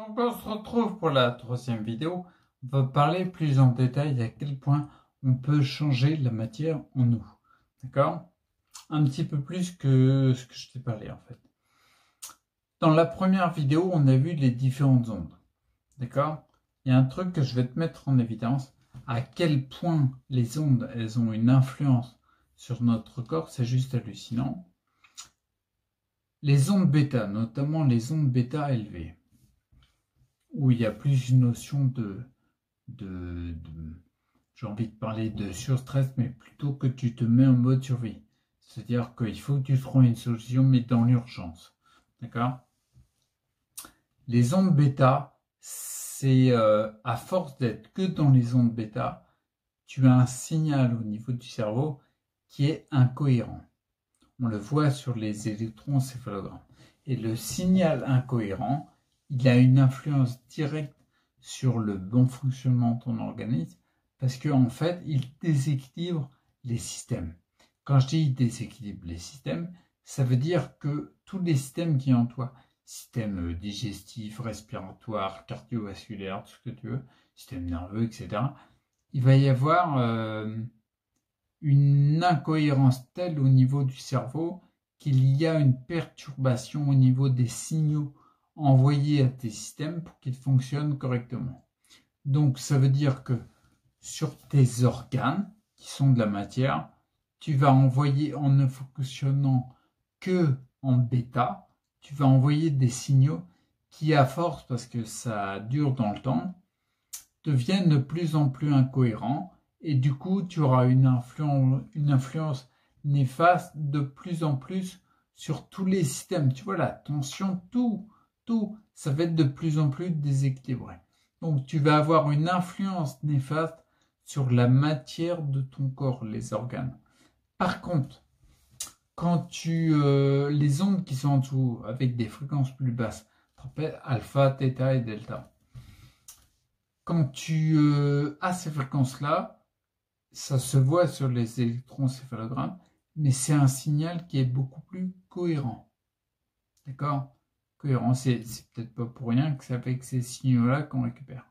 Donc on se retrouve pour la troisième vidéo. On va parler plus en détail à quel point on peut changer la matière en nous. D'accord? Un petit peu plus que ce que je t'ai parlé en fait. Dans la première vidéo, on a vu les différentes ondes. D'accord? Il y a un truc que je vais te mettre en évidence. À quel point les ondes, elles ont une influence sur notre corps, c'est juste hallucinant. Les ondes bêta, notamment les ondes bêta élevées, où il y a plus une notion j'ai envie de parler de surstress, mais plutôt que tu te mets en mode survie. C'est-à-dire qu'il faut que tu trouves une solution, mais dans l'urgence. D'accord? Les ondes bêta, c'est à force d'être que dans les ondes bêta, tu as un signal au niveau du cerveau qui est incohérent. On le voit sur les électroencéphalogrammes. Et le signal incohérent, il a une influence directe sur le bon fonctionnement de ton organisme parce qu'en fait, il déséquilibre les systèmes. Quand je dis déséquilibre les systèmes, ça veut dire que tous les systèmes qui sont en toi, système digestif, respiratoire, cardiovasculaire, tout ce que tu veux, système nerveux, etc., il va y avoir une incohérence telle au niveau du cerveau qu'il y a une perturbation au niveau des signaux envoyés à tes systèmes pour qu'ils fonctionnent correctement. Donc ça veut dire que sur tes organes, qui sont de la matière, tu vas envoyer, en ne fonctionnant que en bêta, tu vas envoyer des signaux qui, à force, parce que ça dure dans le temps, deviennent de plus en plus incohérents. Et du coup, tu auras une influence néfaste de plus en plus sur tous les systèmes. Tu vois, la tension, tout, ça va être de plus en plus déséquilibré. Donc, tu vas avoir une influence néfaste sur la matière de ton corps, les organes. Par contre, quand les ondes qui sont en dessous, avec des fréquences plus basses, alpha, theta et delta, quand tu as ces fréquences-là, ça se voit sur les électroencéphalogrammes, mais c'est un signal qui est beaucoup plus cohérent. D'accord? Cohérent, c'est peut-être pas pour rien que c'est avec ces signaux-là qu'on récupère.